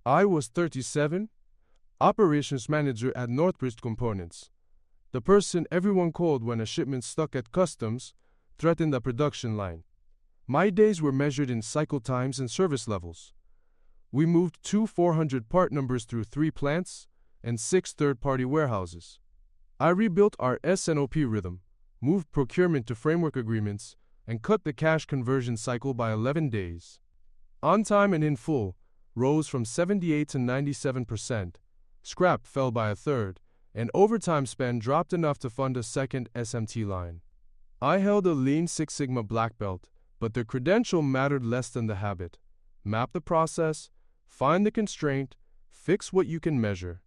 I was 37, operations manager at Northbridge Components. The person everyone called when a shipment stuck at customs threatened the production line. My days were measured in cycle times and service levels. We moved 2 400 part numbers through 3 plants and 6 third-party warehouses. I rebuilt our S&OP rhythm, moved procurement to framework agreements, and cut the cash conversion cycle by 11 days. On time and in full rose from 78 to 97%, scrap fell by a third, and overtime spend dropped enough to fund a second SMT line. I held a Lean Six Sigma black belt, but the credential mattered less than the habit. Map the process, find the constraint, fix what you can measure.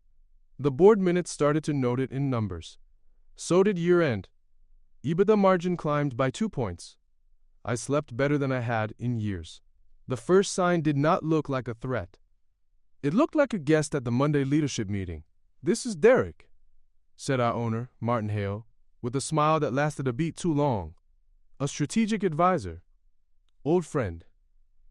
The board minutes started to note it in numbers. So did year-end. EBITDA margin climbed by 2 points. I slept better than I had in years. The first sign did not look like a threat. It looked like a guest at the Monday leadership meeting. "This is Derek," said our owner, Martin Hale, with a smile that lasted a beat too long. "A strategic advisor. Old friend."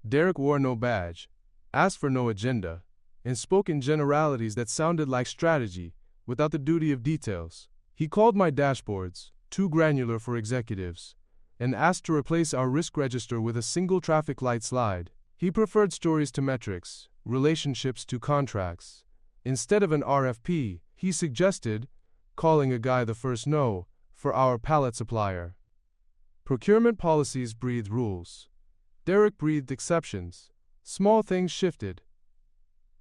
Derek wore no badge, asked for no agenda, and spoke in generalities that sounded like strategy, without the duty of details. He called my dashboards, too granular for executives, and asked to replace our risk register with a single traffic light slide. He preferred stories to metrics, relationships to contracts. Instead of an RFP, he suggested calling a guy the first no for our pallet supplier. Procurement policies breathe rules. Derek breathed exceptions. Small things shifted.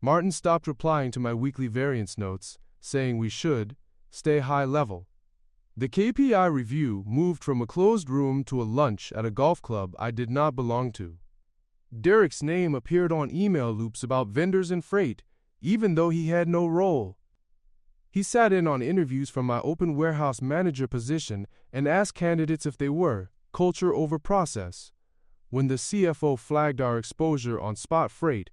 Martin stopped replying to my weekly variance notes, saying we should stay high level. The KPI review moved from a closed room to a lunch at a golf club I did not belong to. Derek's name appeared on email loops about vendors and freight, even though he had no role. He sat in on interviews from my open warehouse manager position and asked candidates if they were culture over process. When the CFO flagged our exposure on spot freight,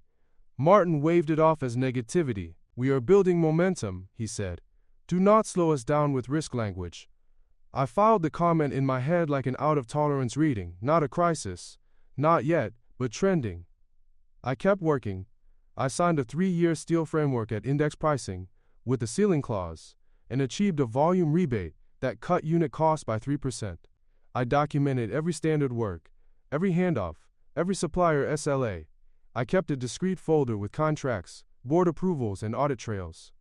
Martin waved it off as negativity. "We are building momentum," he said. "Do not slow us down with risk language." I filed the comment in my head like an out-of-tolerance reading. Not a crisis. Not yet, but trending. I kept working. I signed a 3-year steel framework at index pricing, with a ceiling clause, and achieved a volume rebate that cut unit costs by 3%. I documented every standard work, every handoff, every supplier SLA. I kept a discrete folder with contracts, board approvals, and audit trails.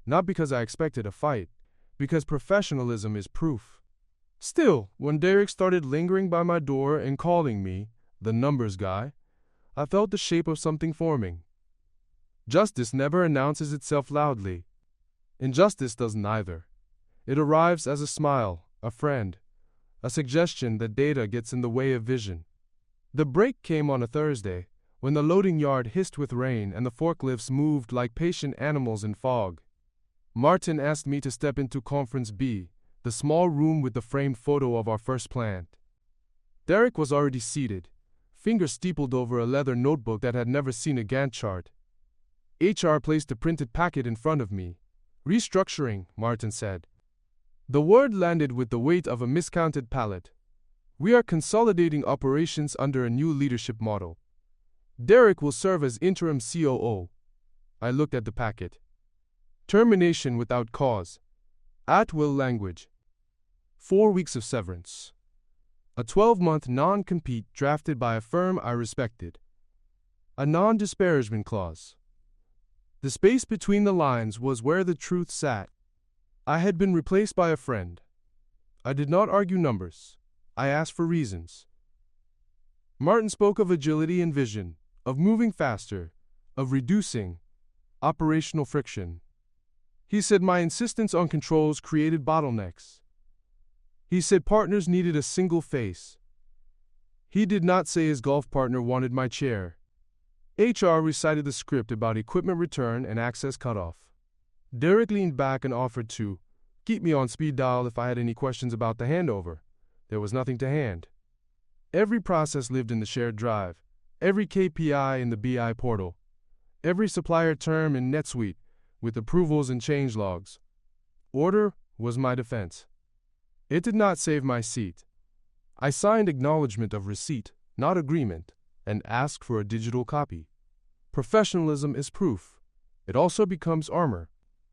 Not because I expected a fight, because professionalism is proof. Still, when Derek started lingering by my door and calling me the numbers guy, I felt the shape of something forming. Justice never announces itself loudly. Injustice doesn't either. It arrives as a smile, a friend, a suggestion that data gets in the way of vision. The break came on a Thursday, when the loading yard hissed with rain and the forklifts moved like patient animals in fog. Martin asked me to step into Conference B, the small room with the framed photo of our first plant. Derek was already seated, fingers steepled over a leather notebook that had never seen a Gantt chart. HR placed a printed packet in front of me. "Restructuring," Martin said. The word landed with the weight of a miscounted pallet. "We are consolidating operations under a new leadership model. Derek will serve as interim COO." I looked at the packet. Termination without cause. At-will language. 4 weeks of severance. A 12-month non-compete drafted by a firm I respected. A non-disparagement clause. The space between the lines was where the truth sat. I had been replaced by a friend. I did not argue numbers. I asked for reasons. Martin spoke of agility and vision, of moving faster, of reducing operational friction. He said my insistence on controls created bottlenecks. He said partners needed a single face. He did not say his golf partner wanted my chair. HR recited the script about equipment return and access cutoff. Derek leaned back and offered to keep me on speed dial if I had any questions about the handover. There was nothing to hand. Every process lived in the shared drive, every KPI in the BI portal, every supplier term in NetSuite with approvals and change logs. Order was my defense. It did not save my seat. I signed acknowledgement of receipt, not agreement, and asked for a digital copy. Professionalism is proof. it also becomes armor.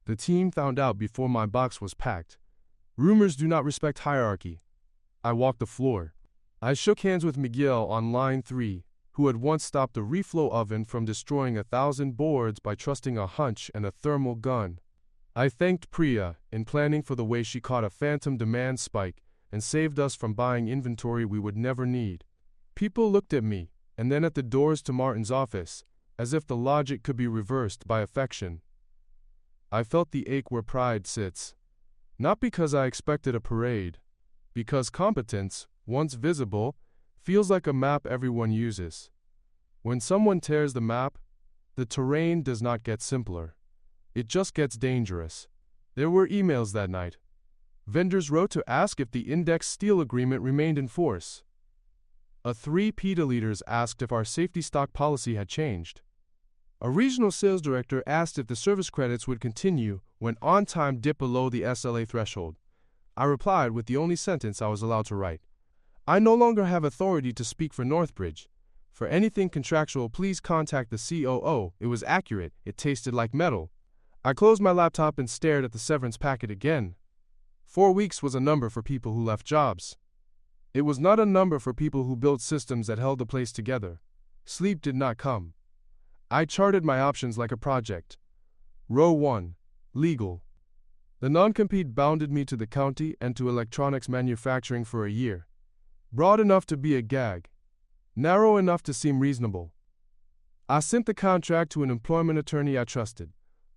The team found out before my box was packed. Rumors do not respect hierarchy. I walked the floor. I shook hands with Miguel on line 3, who had once stopped a reflow oven from destroying 1,000 boards by trusting a hunch and a thermal gun. I thanked Priya in planning for the way she caught a phantom demand spike and saved us from buying inventory we would never need. People looked at me, and then at the doors to Martin's office, as if the logic could be reversed by affection. I felt the ache where pride sits. Not because I expected a parade, because competence, once visible, feels like a map everyone uses. When someone tears the map, the terrain does not get simpler. It just gets dangerous. There were emails that night. Vendors wrote to ask if the index steel agreement remained in force. A 3 PETA leaders asked if our safety stock policy had changed. A regional sales director asked if the service credits would continue when on-time dipped below the SLA threshold. I replied with the only sentence I was allowed to write. I no longer have authority to speak for Northbridge. For anything contractual, please contact the COO. It was accurate. It tasted like metal. I closed my laptop and stared at the severance packet again. 4 weeks was a number for people who left jobs. It was not a number for people who built systems that held the place together. Sleep did not come. I charted my options like a project. Row 1. Legal. The non-compete bounded me to the county and to electronics manufacturing for a year. Broad enough to be a gag. Narrow enough to seem reasonable. I sent the contract to an employment attorney I trusted.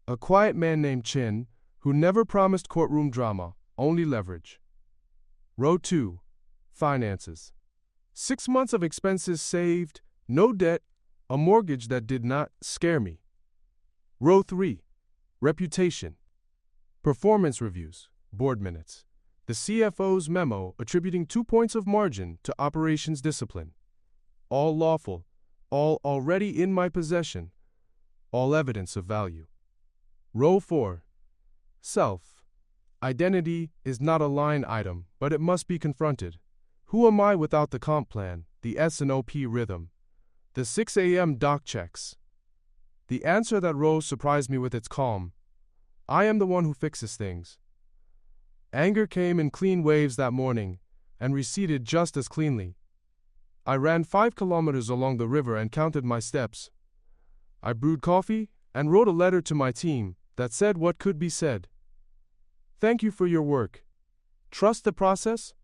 A quiet man named Chin, who never promised courtroom drama, only leverage. Row 2. Finances. 6 months of expenses saved, no debt, a mortgage that did not scare me. Row 3. Reputation. Performance reviews, board minutes. The CFO's memo attributing 2 points of margin to operations discipline. All lawful, all already in my possession, all evidence of value. Row 4. Self. Identity is not a line item, but it must be confronted. Who am I without the comp plan, the S&OP rhythm, the 6 a.m. doc checks? The answer that row surprised me with its calm. I am the one who fixes things. Anger came in clean waves that morning, and receded just as cleanly. I ran 5 kilometers along the river and counted my steps. I brewed coffee and wrote a letter to my team that said what could be said. Thank you for your work. Trust the process,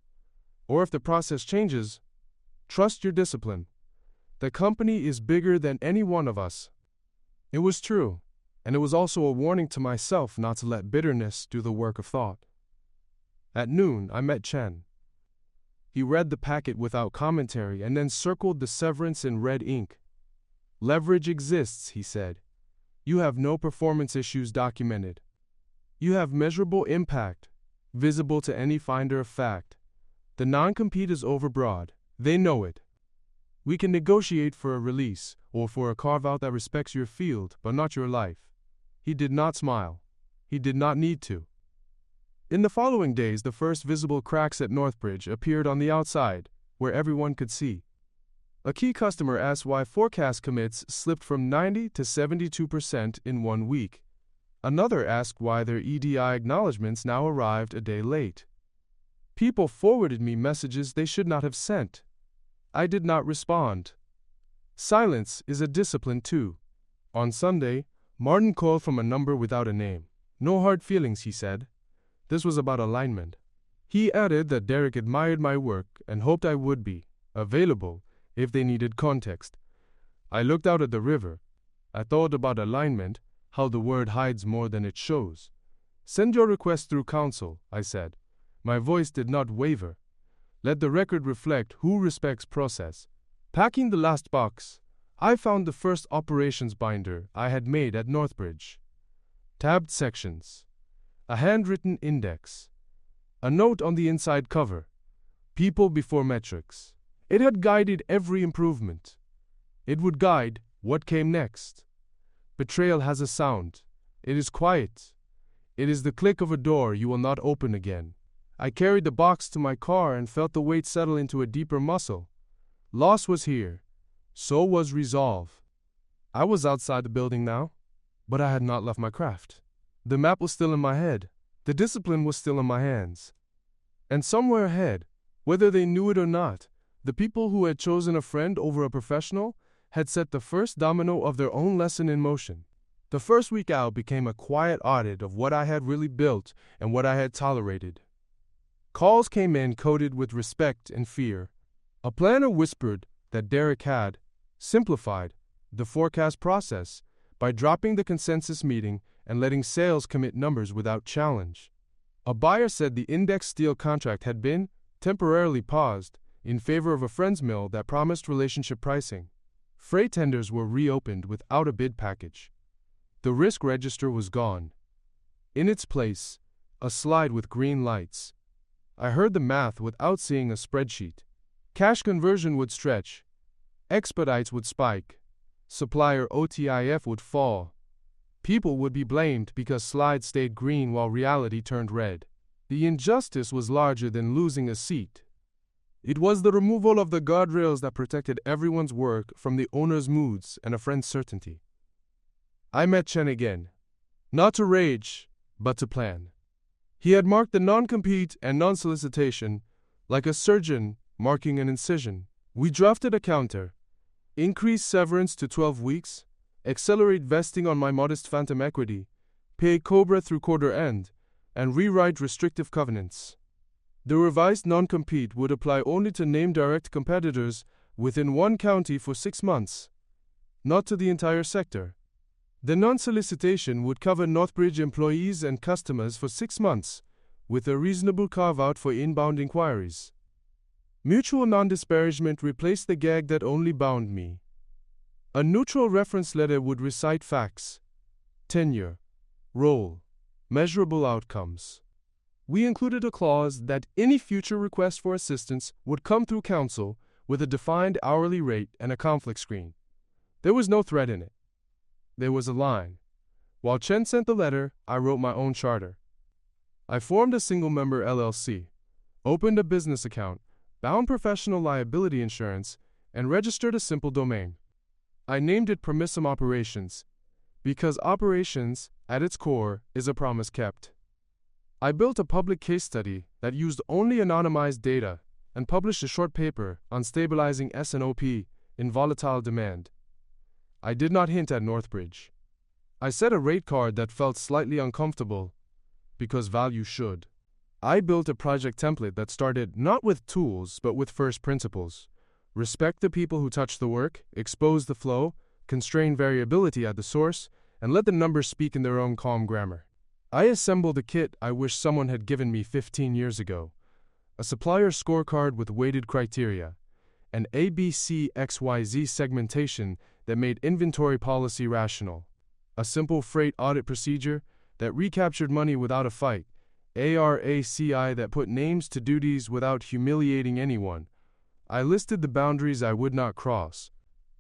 or if the process changes, trust your discipline. The company is bigger than any one of us. It was true, and it was also a warning to myself not to let bitterness do the work of thought. At noon, I met Chen. He read the packet without commentary and then circled the severance in red ink. Leverage exists, he said. You have no performance issues documented. You have measurable impact, visible to any finder of fact. The non-compete is overbroad. They know it. We can negotiate for a release, or for a carve-out that respects your field, but not your life. He did not smile. He did not need to. In the following days, the first visible cracks at Northbridge appeared on the outside, where everyone could see. A key customer asked why forecast commits slipped from 90 to 72% in 1 week. Another asked why their EDI acknowledgments now arrived a day late. People forwarded me messages they should not have sent. I did not respond. Silence is a discipline too. On Sunday, Martin called from a number without a name. No hard feelings, he said. This was about alignment. He added that Derek admired my work and hoped I would be available if they needed context. I looked out at the river. I thought about alignment, how the word hides more than it shows. Send your request through counsel, I said. My voice did not waver. Let the record reflect who respects process. Packing the last box, I found the first operations binder I had made at Northbridge. Tabbed sections. A handwritten index. A note on the inside cover. People before metrics. It had guided every improvement. It would guide what came next. Betrayal has a sound. It is quiet. It is the click of a door you will not open again. I carried the box to my car and felt the weight settle into a deeper muscle. Loss was here. So was resolve. I was outside the building now. But I had not left my craft. The map was still in my head. The discipline was still in my hands. And somewhere ahead, whether they knew it or not, the people who had chosen a friend over a professional had set the first domino of their own lesson in motion. The first week out became a quiet audit of what I had really built and what I had tolerated. Calls came in coded with respect and fear. A planner whispered that Derek had simplified the forecast process by dropping the consensus meeting and letting sales commit numbers without challenge. A buyer said the index steel contract had been temporarily paused in favor of a friend's mill that promised relationship pricing. Freight tenders were reopened without a bid package. The risk register was gone. In its place, a slide with green lights. I heard the math without seeing a spreadsheet. Cash conversion would stretch. Expedites would spike. Supplier OTIF would fall. People would be blamed because slides stayed green while reality turned red. The injustice was larger than losing a seat. It was the removal of the guardrails that protected everyone's work from the owner's moods and a friend's certainty. I met Chen again. Not to rage, but to plan. He had marked the non-compete and non-solicitation like a surgeon marking an incision. We drafted a counter, increase severance to 12 weeks, accelerate vesting on my modest phantom equity, pay COBRA through quarter end, and rewrite restrictive covenants. The revised non-compete would apply only to named direct competitors within one county for 6 months, not to the entire sector. The non-solicitation would cover Northbridge employees and customers for 6 months, with a reasonable carve-out for inbound inquiries. Mutual non-disparagement replaced the gag that only bound me. A neutral reference letter would recite facts, tenure, role, measurable outcomes. We included a clause that any future request for assistance would come through counsel with a defined hourly rate and a conflict screen. There was no threat in it. There was a line. While Chen sent the letter, I wrote my own charter. I formed a single-member LLC, opened a business account, bound professional liability insurance, and registered a simple domain. I named it Permissum Operations, because operations, at its core, is a promise kept. I built a public case study that used only anonymized data and published a short paper on stabilizing S&OP in volatile demand. I did not hint at Northbridge. I set a rate card that felt slightly uncomfortable, because value should. I built a project template that started not with tools, but with first principles. Respect the people who touch the work, expose the flow, constrain variability at the source, and let the numbers speak in their own calm grammar. I assembled a kit I wish someone had given me 15 years ago. A supplier scorecard with weighted criteria, an ABCXYZ segmentation that made inventory policy rational, a simple freight audit procedure that recaptured money without a fight, ARACI that put names to duties without humiliating anyone. I listed the boundaries I would not cross.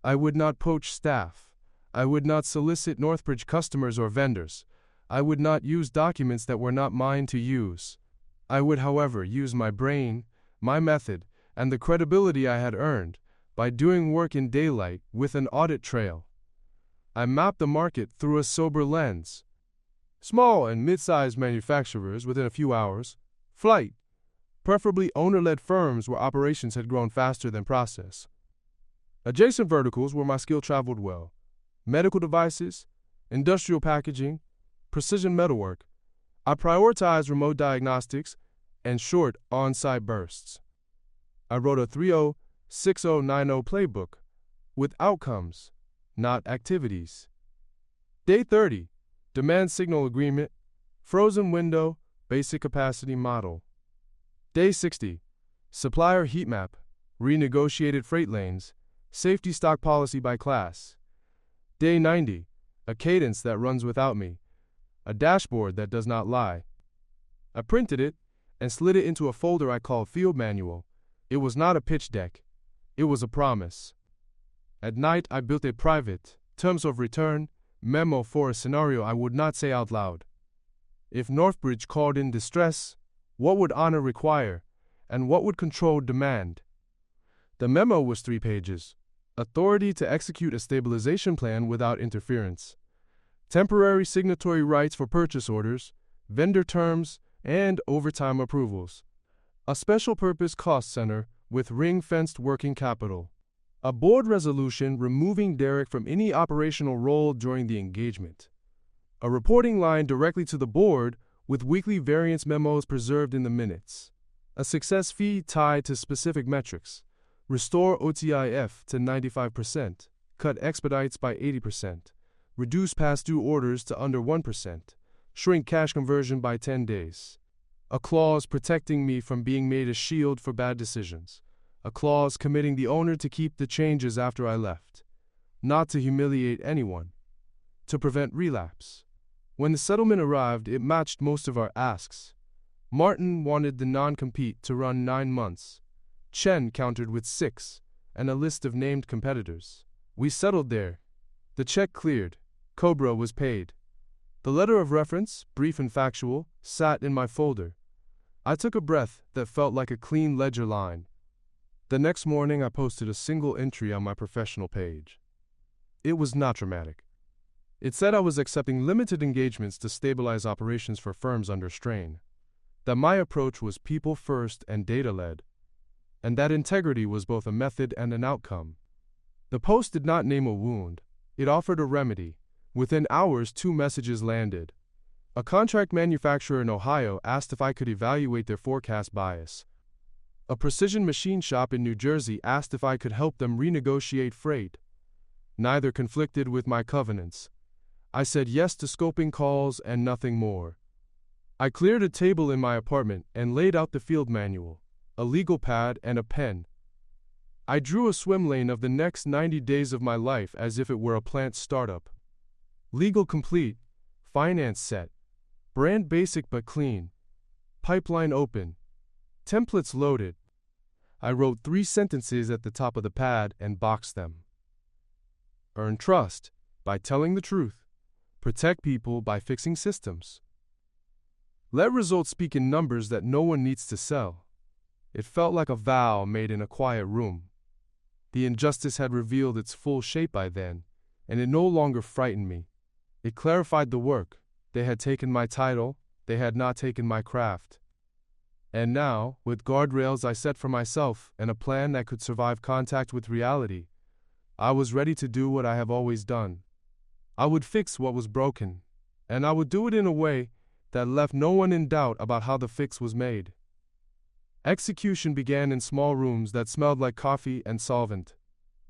I would not poach staff. I would not solicit Northbridge customers or vendors. I would not use documents that were not mine to use. I would, however, use my brain, my method, and the credibility I had earned by doing work in daylight with an audit trail. I mapped the market through a sober lens. Small and mid-sized manufacturers within a few hours, flight, preferably owner-led firms where operations had grown faster than process. Adjacent verticals where my skill traveled well: medical devices, industrial packaging, precision metalwork. I prioritized remote diagnostics and short on-site bursts. I wrote a 30-60-90 playbook with outcomes, not activities. Day 30, demand signal agreement, frozen window, basic capacity model. Day 60, supplier heat map, renegotiated freight lanes, safety stock policy by class. Day 90, a cadence that runs without me, a dashboard that does not lie. I printed it and slid it into a folder I called Field Manual. It was not a pitch deck. It was a promise. At night, I built a private, terms of return, memo for a scenario I would not say out loud. If Northbridge called in distress, what would honor require, and what would control demand? The memo was 3 pages. Authority to execute a stabilization plan without interference. temporary signatory rights for purchase orders, vendor terms, and overtime approvals. A special purpose cost center with ring-fenced working capital. A board resolution removing Derek from any operational role during the engagement. A reporting line directly to the board with weekly variance memos preserved in the minutes. A success fee tied to specific metrics. Restore OTIF to 95%. Cut expedites by 80%. Reduce past due orders to under 1%. Shrink cash conversion by 10 days. A clause protecting me from being made a shield for bad decisions. A clause committing the owner to keep the changes after I left. Not to humiliate anyone. To prevent relapse. When the settlement arrived, it matched most of our asks. Martin wanted the non-compete to run 9 months. Chen countered with 6, and a list of named competitors. We settled there. The check cleared. Cobra was paid. The letter of reference, brief and factual, sat in my folder. I took a breath that felt like a clean ledger line. The next morning I posted a single entry on my professional page. It was not dramatic. It said I was accepting limited engagements to stabilize operations for firms under strain. That my approach was people first and data-led. And that integrity was both a method and an outcome. The post did not name a wound. It offered a remedy. Within hours, 2 messages landed. A contract manufacturer in Ohio asked if I could evaluate their forecast bias. A precision machine shop in New Jersey asked if I could help them renegotiate freight. Neither conflicted with my covenants. I said yes to scoping calls and nothing more. I cleared a table in my apartment and laid out the field manual, a legal pad and a pen. I drew a swim lane of the next 90 days of my life as if it were a plant startup. Legal complete, finance set, brand basic but clean, pipeline open, templates loaded. I wrote 3 sentences at the top of the pad and boxed them. Earn trust by telling the truth. Protect people by fixing systems. Let results speak in numbers that no one needs to sell. It felt like a vow made in a quiet room. The injustice had revealed its full shape by then, and it no longer frightened me. It clarified the work. They had taken my title, they had not taken my craft. And now, with guardrails I set for myself and a plan that could survive contact with reality, I was ready to do what I have always done. I would fix what was broken, and I would do it in a way that left no one in doubt about how the fix was made. Execution began in small rooms that smelled like coffee and solvent.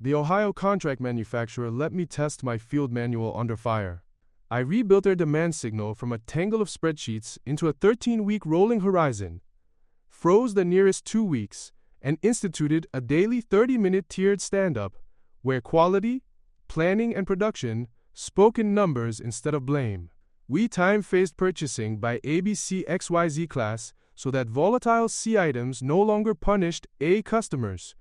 The Ohio contract manufacturer let me test my field manual under fire. I rebuilt their demand signal from a tangle of spreadsheets into a 13-week rolling horizon, froze the nearest 2 weeks, and instituted a daily 30-minute tiered stand-up where quality, planning, and production spoke in numbers instead of blame. We time-phased purchasing by ABC XYZ class so that volatile C items no longer punished A customers.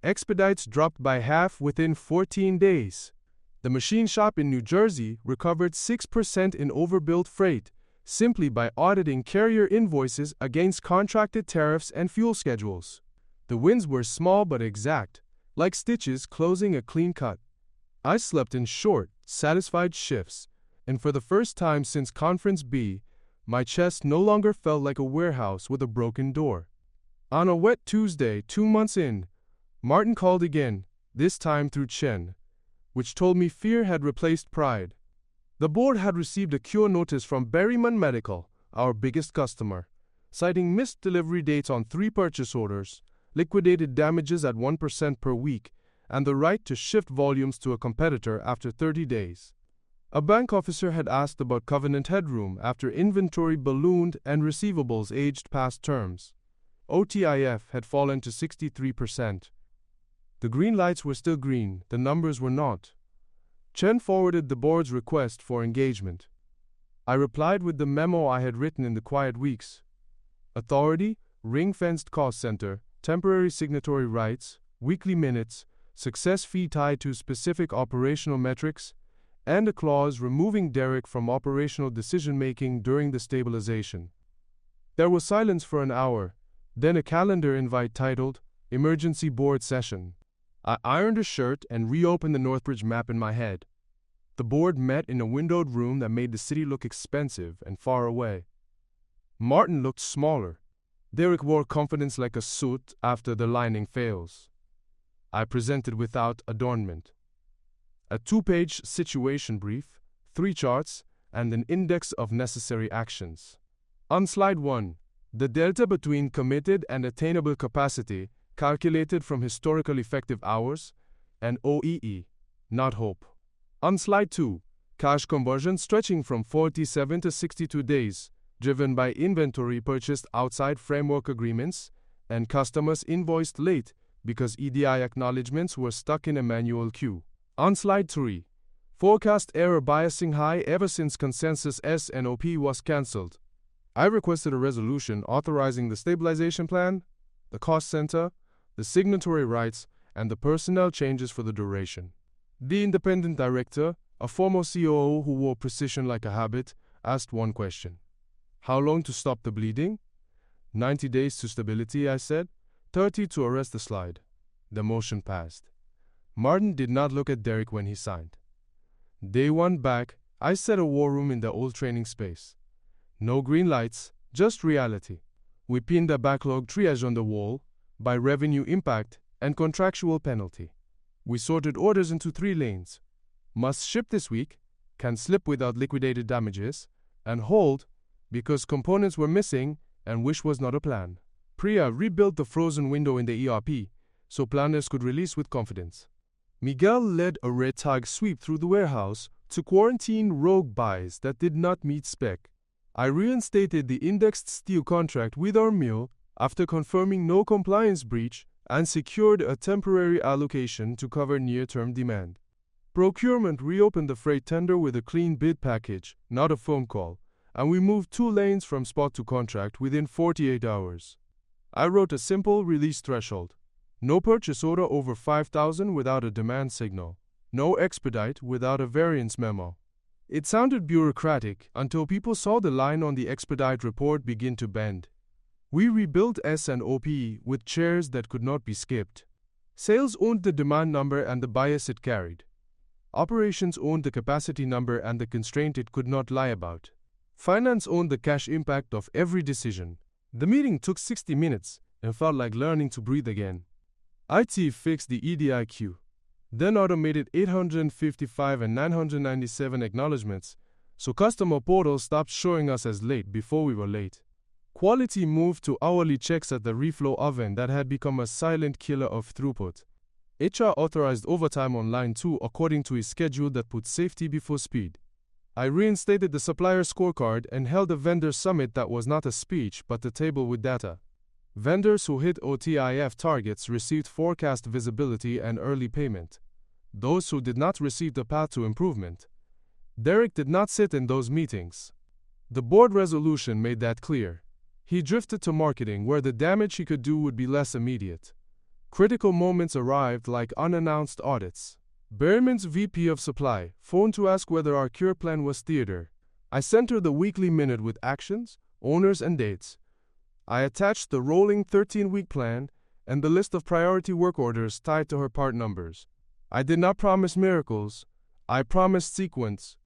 Expedites dropped by half within 14 days. The machine shop in New Jersey recovered 6% in overbilled freight simply by auditing carrier invoices against contracted tariffs and fuel schedules. The wins were small but exact, like stitches closing a clean cut. I slept in short, satisfied shifts, and for the first time since Conference B, my chest no longer felt like a warehouse with a broken door. On a wet Tuesday, 2 months in, Martin called again, this time through Chen, which told me fear had replaced pride. The board had received a cure notice from Berryman Medical, our biggest customer, citing missed delivery dates on 3 purchase orders, liquidated damages at 1% per week, and the right to shift volumes to a competitor after 30 days. A bank officer had asked about covenant headroom after inventory ballooned and receivables aged past terms. OTIF had fallen to 63%. The green lights were still green, the numbers were not. Chen forwarded the board's request for engagement. I replied with the memo I had written in the quiet weeks. Authority, ring-fenced cost center, temporary signatory rights, weekly minutes, success fee tied to specific operational metrics, and a clause removing Derek from operational decision-making during the stabilization. There was silence for an hour, then a calendar invite titled, Emergency Board Session. I ironed a shirt and reopened the Northbridge map in my head. The board met in a windowed room that made the city look expensive and far away. Martin looked smaller. Derek wore confidence like a suit after the lining fails. I presented without adornment. A 2-page situation brief, 3 charts, and an index of necessary actions. On slide 1, the delta between committed and attainable capacity, calculated from historical effective hours, and OEE, not hope. On slide 2, cash conversion stretching from 47 to 62 days, driven by inventory purchased outside framework agreements, and customers invoiced late because EDI acknowledgements were stuck in a manual queue. On slide 3, forecast error biasing high ever since consensus S&OP was cancelled. I requested a resolution authorizing the stabilization plan, the cost center, the signatory rights, and the personnel changes for the duration. The independent director, a former COO who wore precision like a habit, asked one question. How long to stop the bleeding? 90 days to stability, I said. 30 to arrest the slide. The motion passed. Martin did not look at Derek when he signed. Day 1 back, I set a war room in the old training space. No green lights, just reality. We pinned a backlog triage on the wall, by revenue impact and contractual penalty. We sorted orders into 3 lanes. Must ship this week, can slip without liquidated damages, and hold because components were missing and wish was not a plan. Priya rebuilt the frozen window in the ERP so planners could release with confidence. Miguel led a red tag sweep through the warehouse to quarantine rogue buys that did not meet spec. I reinstated the indexed steel contract with our mill after confirming no compliance breach and secured a temporary allocation to cover near-term demand. Procurement reopened the freight tender with a clean bid package, not a phone call, and we moved 2 lanes from spot to contract within 48 hours. I wrote a simple release threshold. No purchase order over 5,000 without a demand signal. No expedite without a variance memo. It sounded bureaucratic until people saw the line on the expedite report begin to bend. We rebuilt S&OP with chairs that could not be skipped. Sales owned the demand number and the bias it carried. Operations owned the capacity number and the constraint it could not lie about. Finance owned the cash impact of every decision. The meeting took 60 minutes and felt like learning to breathe again. IT fixed the EDI queue, then automated 855 and 997 acknowledgements, so customer portals stopped showing us as late before we were late. Quality moved to hourly checks at the reflow oven that had become a silent killer of throughput. HR authorized overtime on line 2 according to a schedule that put safety before speed. I reinstated the supplier scorecard and held a vendor summit that was not a speech but a table with data. Vendors who hit OTIF targets received forecast visibility and early payment. Those who did not receive the path to improvement. Derek did not sit in those meetings. The board resolution made that clear. He drifted to marketing where the damage he could do would be less immediate. Critical moments arrived like unannounced audits. Berryman's VP of Supply phoned to ask whether our cure plan was theater. I sent her the weekly minute with actions, owners, and dates. I attached the rolling 13-week plan and the list of priority work orders tied to her part numbers. I did not promise miracles. I promised sequence.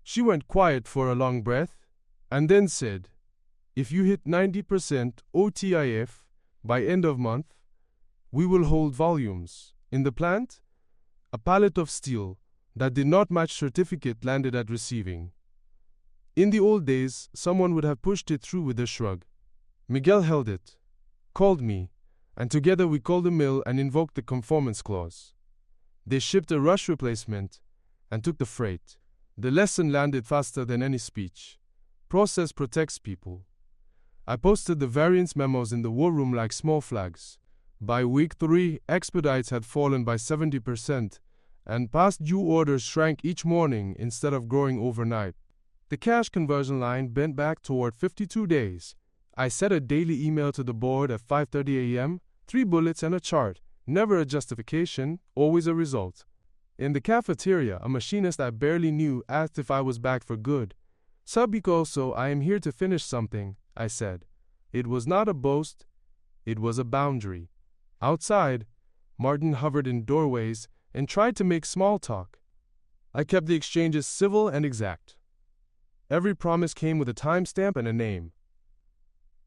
She went quiet for a long breath and then said, "If you hit 90% OTIF by end of month, we will hold volumes. In the plant, a pallet of steel that did not match certificate landed at receiving. In the old days, someone would have pushed it through with a shrug. Miguel held it, called me, and together we called the mill and invoked the conformance clause. They shipped a rush replacement and took the freight. The lesson landed faster than any speech. Process protects people. I posted the variance memos in the war room like small flags. By week 3, expedites had fallen by 70%, and past due orders shrank each morning instead of growing overnight. The cash conversion line bent back toward 52 days. I sent a daily email to the board at 5:30 a.m., 3 bullets and a chart, never a justification, always a result. In the cafeteria, a machinist I barely knew asked if I was back for good. "Sabicoso, I am here to finish something," I said. It was not a boast, it was a boundary. Outside, Martin hovered in doorways and tried to make small talk. I kept the exchanges civil and exact. Every promise came with a timestamp and a name.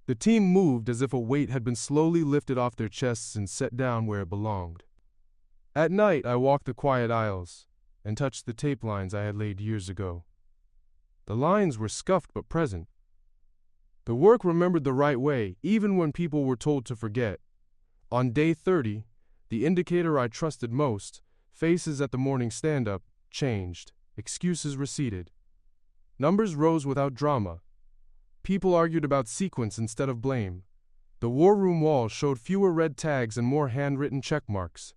The team moved as if a weight had been slowly lifted off their chests and set down where it belonged. At night, I walked the quiet aisles and touched the tape lines I had laid years ago. The lines were scuffed but present. The work remembered the right way, even when people were told to forget. On day 30, the indicator I trusted most, faces at the morning stand-up, changed. Excuses receded. Numbers rose without drama. People argued about sequence instead of blame. The war room wall showed fewer red tags and more handwritten check marks.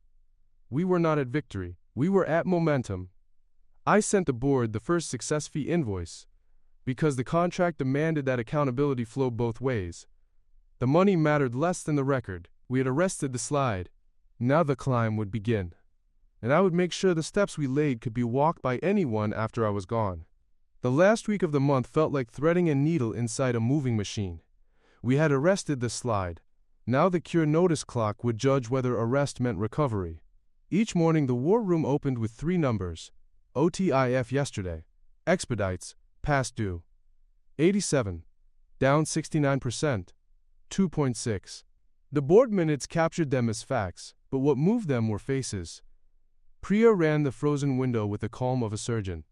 We were not at victory. We were at momentum. I sent the board the first success fee invoice, because the contract demanded that accountability flow both ways. The money mattered less than the record. We had arrested the slide. Now the climb would begin. And I would make sure the steps we laid could be walked by anyone after I was gone. The last week of the month felt like threading a needle inside a moving machine. We had arrested the slide. Now the cure notice clock would judge whether arrest meant recovery. Each morning the war room opened with 3 numbers. OTIF yesterday. Expedites, past due. 87. Down 69%. 2.6. The board minutes captured them as facts, but what moved them were faces. Priya ran the frozen window with the calm of a surgeon.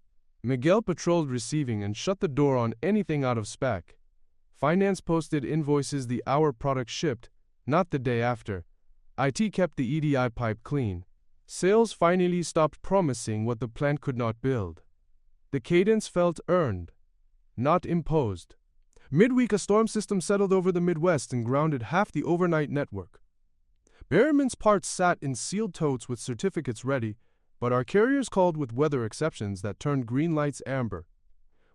Miguel patrolled receiving and shut the door on anything out of spec. Finance posted invoices the hour product shipped, not the day after. IT kept the EDI pipe clean. Sales finally stopped promising what the plant could not build. The cadence felt earned, not imposed. Midweek, a storm system settled over the Midwest and grounded half the overnight network. Berryman's parts sat in sealed totes with certificates ready, but our carriers called with weather exceptions that turned green lights amber.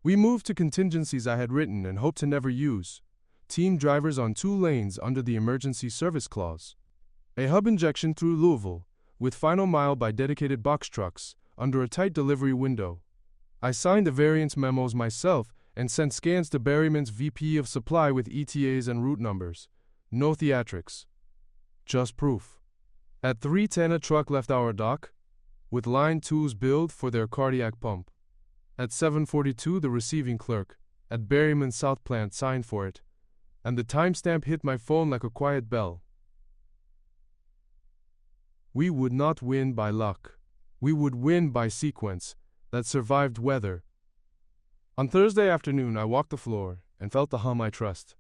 We moved to contingencies I had written and hoped to never use. Team drivers on 2 lanes under the emergency service clause. A hub injection through Louisville, with final mile by dedicated box trucks, under a tight delivery window. I signed the variance memos myself and sent scans to Berryman's VP of Supply with ETAs and route numbers. No theatrics. Just proof. At 3:10 a truck left our dock, with line 2's billed for their cardiac pump. At 7:42 the receiving clerk, at Berryman's South Plant signed for it, and the timestamp hit my phone like a quiet bell. We would not win by luck. We would win by sequence that survived weather. On Thursday afternoon I walked the floor and felt the hum I trust.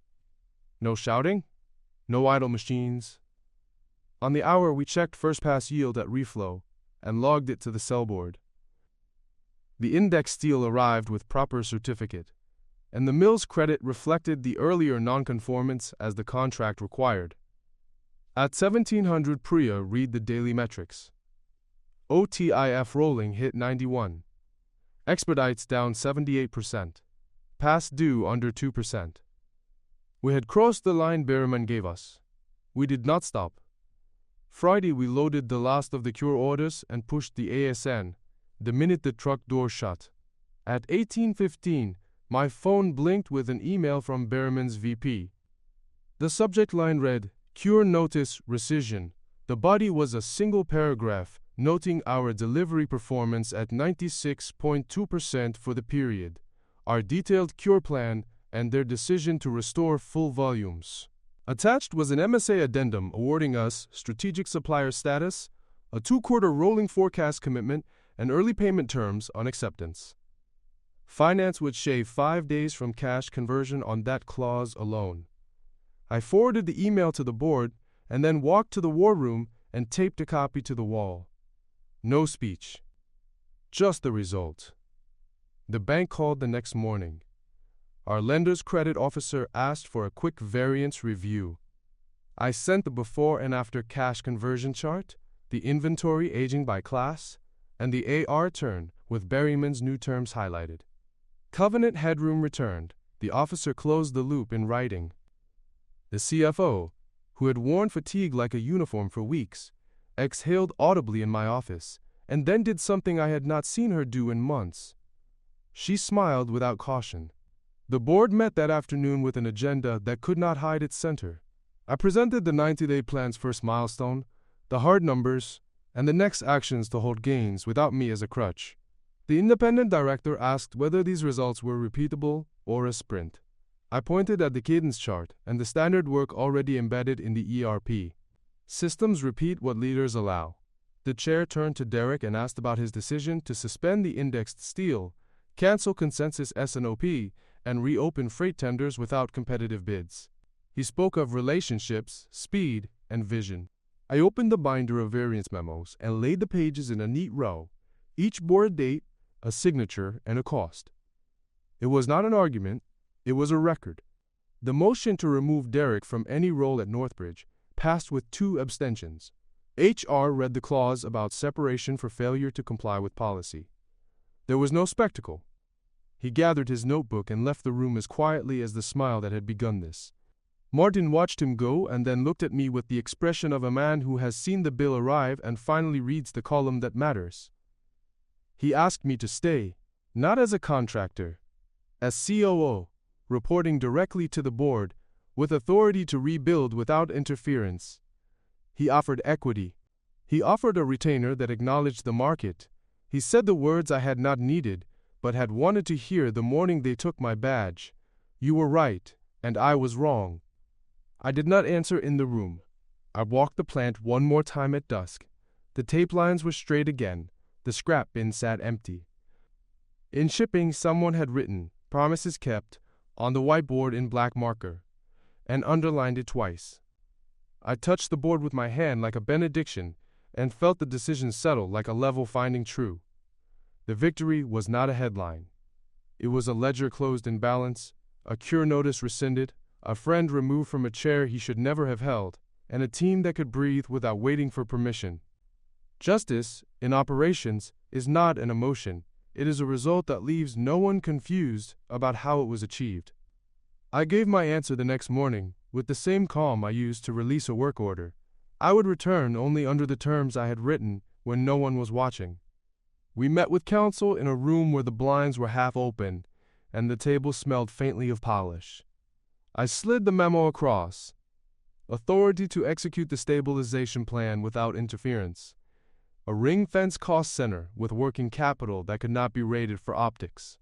No shouting, no idle machines. On the hour we checked first pass yield at reflow and logged it to the cell board. The index steel arrived with proper certificate, and the mill's credit reflected the earlier nonconformance as the contract required. At 1700 Priya read the daily metrics. OTIF rolling hit 91. Expedites down 78%. Past due under 2%. We had crossed the line Berryman gave us. We did not stop. Friday we loaded the last of the cure orders and pushed the ASN, the minute the truck door shut. At 18:15, my phone blinked with an email from Berryman's VP. The subject line read, Cure Notice Rescission. The body was a single paragraph, noting our delivery performance at 96.2% for the period, our detailed cure plan, and their decision to restore full volumes. Attached was an MSA addendum awarding us strategic supplier status, a 2-quarter rolling forecast commitment, and early payment terms on acceptance. Finance would shave 5 days from cash conversion on that clause alone. I forwarded the email to the board and then walked to the war room and taped a copy to the wall. No speech. Just the result. The bank called the next morning. Our lender's credit officer asked for a quick variance review. I sent the before and after cash conversion chart, the inventory aging by class, and the AR turn with Berryman's new terms highlighted. Covenant headroom returned. The officer closed the loop in writing. The CFO, who had worn fatigue like a uniform for weeks, exhaled audibly in my office, and then did something I had not seen her do in months. She smiled without caution. The board met that afternoon with an agenda that could not hide its center. I presented the 90-day plan's first milestone, the hard numbers, and the next actions to hold gains without me as a crutch. The independent director asked whether these results were repeatable or a sprint. I pointed at the cadence chart and the standard work already embedded in the ERP. Systems repeat what leaders allow. The chair turned to Derek and asked about his decision to suspend the indexed steel, cancel consensus S&OP, and reopen freight tenders without competitive bids. He spoke of relationships, speed, and vision. I opened the binder of variance memos and laid the pages in a neat row. Each bore a date, a signature, and a cost. It was not an argument, it was a record. The motion to remove Derek from any role at Northbridge passed with 2 abstentions. HR read the clause about separation for failure to comply with policy. There was no spectacle. He gathered his notebook and left the room as quietly as the smile that had begun this. Martin watched him go and then looked at me with the expression of a man who has seen the bill arrive and finally reads the column that matters. He asked me to stay, not as a contractor, as COO, reporting directly to the board, with authority to rebuild without interference. He offered equity. He offered a retainer that acknowledged the market. He said the words I had not needed, but had wanted to hear the morning they took my badge. You were right, and I was wrong. I did not answer in the room. I walked the plant one more time at dusk. The tape lines were straight again. The scrap bin sat empty. In shipping, someone had written, "Promises kept," on the whiteboard in black marker, and underlined it twice. I touched the board with my hand like a benediction and felt the decision settle like a level finding true. The victory was not a headline. It was a ledger closed in balance, a cure notice rescinded, a friend removed from a chair he should never have held, and a team that could breathe without waiting for permission. Justice, in operations, is not an emotion. It is a result that leaves no one confused about how it was achieved. I gave my answer the next morning, with the same calm I used to release a work order. I would return only under the terms I had written when no one was watching. We met with counsel in a room where the blinds were half open, and the table smelled faintly of polish. I slid the memo across. Authority to execute the stabilization plan without interference. A ring-fence cost center with working capital that could not be rated for optics.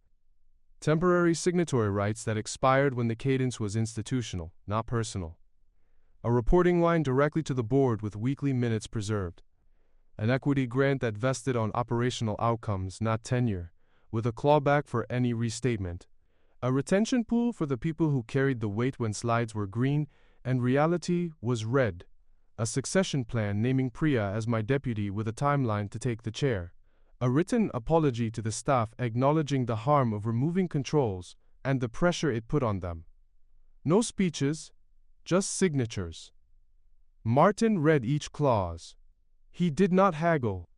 Temporary signatory rights that expired when the cadence was institutional, not personal. A reporting line directly to the board with weekly minutes preserved. An equity grant that vested on operational outcomes, not tenure, with a clawback for any restatement. A retention pool for the people who carried the weight when slides were green and reality was red. A succession plan naming Priya as my deputy with a timeline to take the chair. A written apology to the staff acknowledging the harm of removing controls and the pressure it put on them. No speeches, just signatures. Martin read each clause. He did not haggle.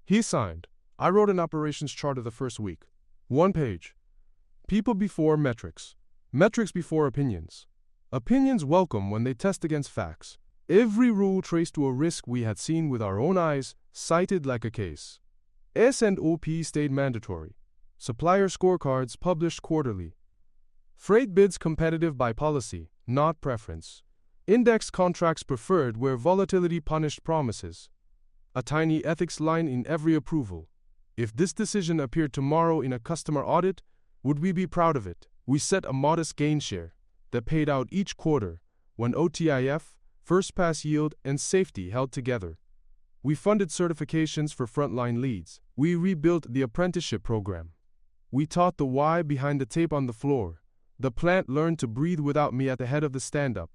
He signed. I wrote an operations chart of the first week. 1 page. People before metrics. Metrics before opinions. Opinions welcome when they test against facts. Every rule traced to a risk we had seen with our own eyes, cited like a case. S&OP stayed mandatory. Supplier scorecards published quarterly. Freight bids competitive by policy, not preference. Index contracts preferred where volatility punished promises. A tiny ethics line in every approval. If this decision appeared tomorrow in a customer audit, would we be proud of it? We set a modest gain share that paid out each quarter when OTIF, first pass yield, and safety held together. We funded certifications for frontline leads. We rebuilt the apprenticeship program. We taught the why behind the tape on the floor. The plant learned to breathe without me at the head of the stand-up.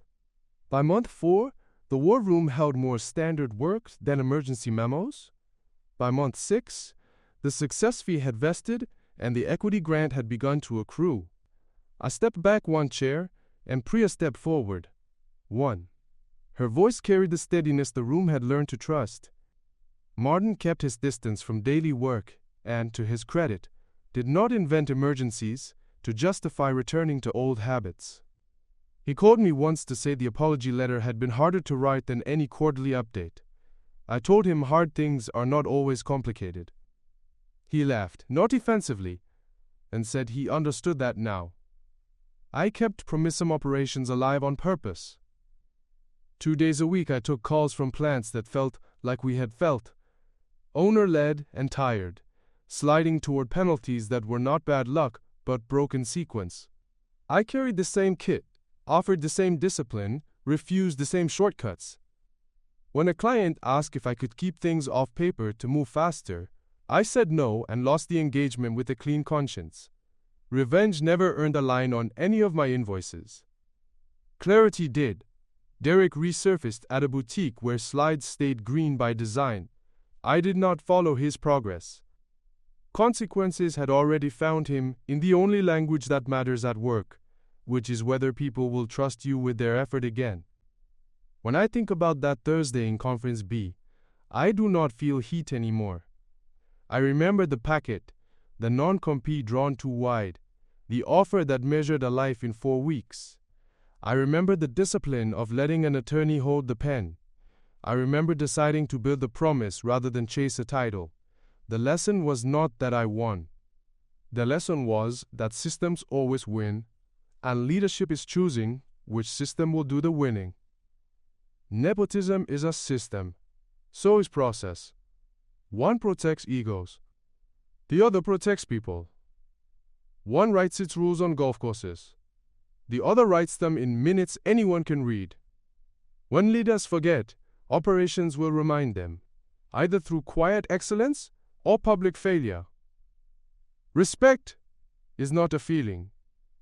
By month 4, the war room held more standard work than emergency memos. By month 6, the success fee had vested and the equity grant had begun to accrue. I stepped back 1 chair, and Priya stepped forward. 1. Her voice carried the steadiness the room had learned to trust. Martin kept his distance from daily work and, to his credit, did not invent emergencies to justify returning to old habits. He called me once to say the apology letter had been harder to write than any quarterly update. I told him hard things are not always complicated. He laughed, not defensively, and said he understood that now. I kept Promisum operations alive on purpose. 2 days a week I took calls from plants that felt like we had felt. Owner-led and tired. sliding toward penalties that were not bad luck, but broken sequence. I carried the same kit, offered the same discipline, refused the same shortcuts. When a client asked if I could keep things off paper to move faster, I said no and lost the engagement with a clean conscience. Revenge never earned a line on any of my invoices. Clarity did. Derek resurfaced at a boutique where slides stayed green by design. I did not follow his progress. Consequences had already found him in the only language that matters at work, which is whether people will trust you with their effort again. When I think about that Thursday in Conference B, I do not feel heat anymore. I remember the packet, the non-compete drawn too wide, the offer that measured a life in 4 weeks. I remember the discipline of letting an attorney hold the pen. I remember deciding to build a promise rather than chase a title. The lesson was not that I won. The lesson was that systems always win, and leadership is choosing which system will do the winning. Nepotism is a system. So is process. One protects egos. The other protects people. One writes its rules on golf courses. The other writes them in minutes anyone can read. When leaders forget, operations will remind them, either through quiet excellence or public failure. Respect is not a feeling.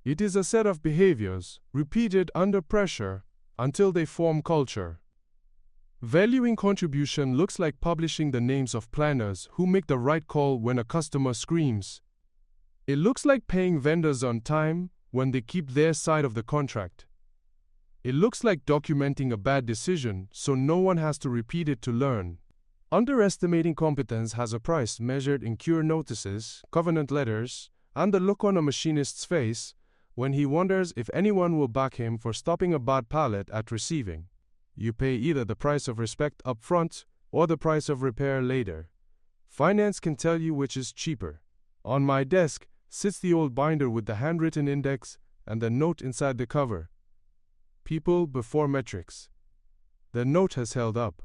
It is a set of behaviors repeated under pressure until they form culture. Valuing contribution looks like publishing the names of planners who make the right call when a customer screams. It looks like paying vendors on time when they keep their side of the contract. It looks like documenting a bad decision so no one has to repeat it to learn. Underestimating competence has a price measured in cure notices, covenant letters, and the look on a machinist's face when he wonders if anyone will back him for stopping a bad pallet at receiving. You pay either the price of respect up front or the price of repair later. Finance can tell you which is cheaper. On my desk sits the old binder with the handwritten index and the note inside the cover. People before metrics. The note has held up.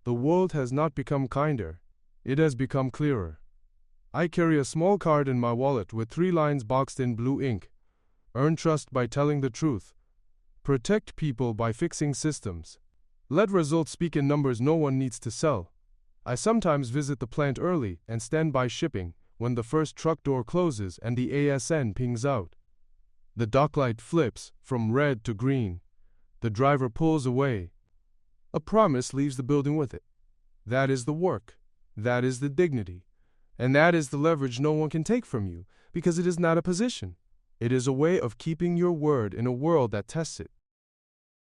The world has not become kinder. It has become clearer. I carry a small card in my wallet with 3 lines boxed in blue ink. Earn trust by telling the truth. Protect people by fixing systems. Let results speak in numbers no one needs to sell. I sometimes visit the plant early and stand by shipping when the first truck door closes and the ASN pings out. The dock light flips from red to green. The driver pulls away. A promise leaves the building with it. That is the work. That is the dignity. And that is the leverage no one can take from you, because it is not a position. It is a way of keeping your word in a world that tests it.